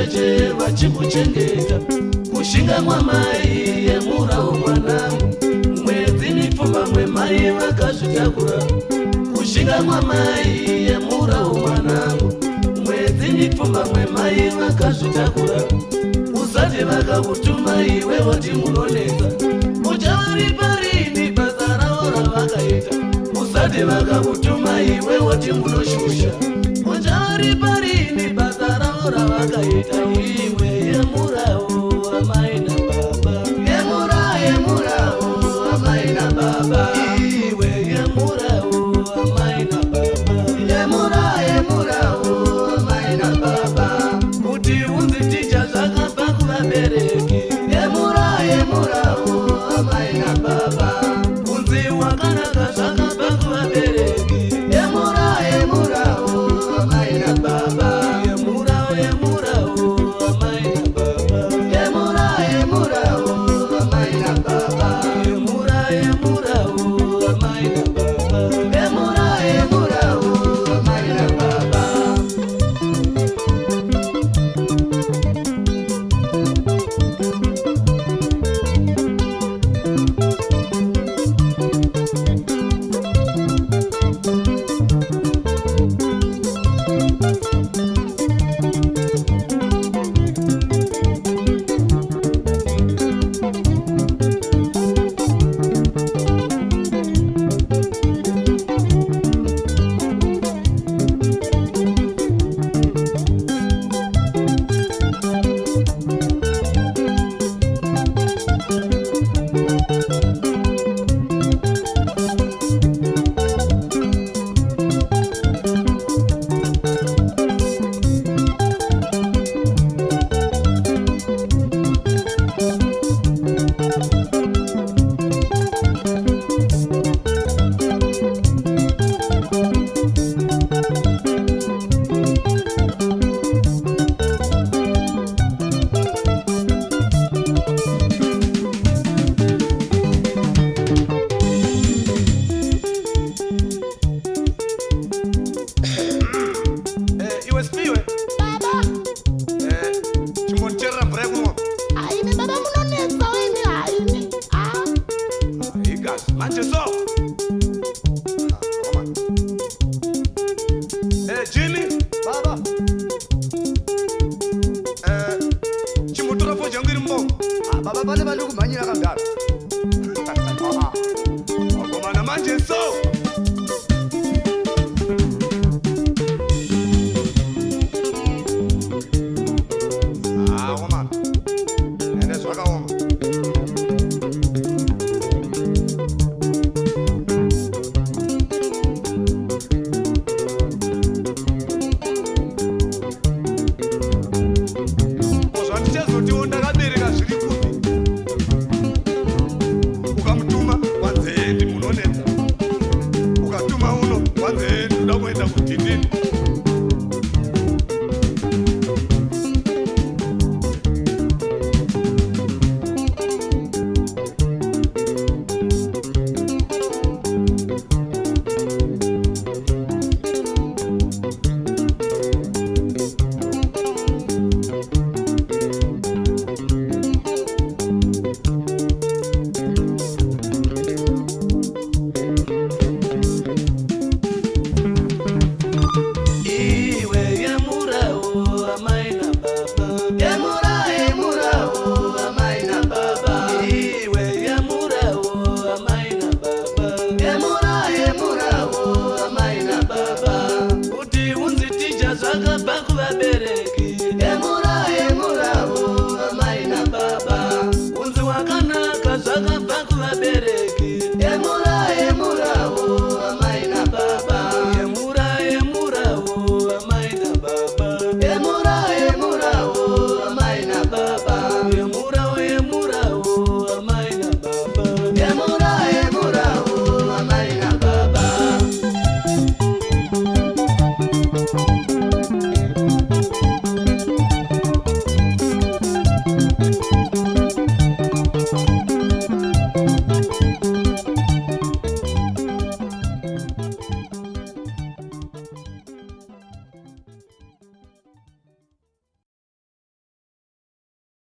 cheche vachikuchengeta kushinga mwamai yemurawo mwanangu mwedzi nipfumba mwemai vakazvitakura kushinga mwamai yemurawo mwanangu mwedzi nipfumba mwemai vakazvitakura usati vakakutuma iwe woti munonetsa uchavari parini basa ravo ravakaita usati vakakutuma iwe woti munoshusha uchavari parini basa ravo ravakaita iwe yemurawo amai nababa yemurawo amai nababa iwe yemurawo amai nababa yemurawo amai nababa kuti unzi ticha zvakabva kuvabereki yemurawo amai nababa unzi wakanaka zvakabva kuvabereki yemurawo amai nababa yemurawo amai nababa yemurawo amai nababa yemurawo amai nababa yemurawo amai nababa. Baba, kuti unzi ticha zvakabva kuvabereki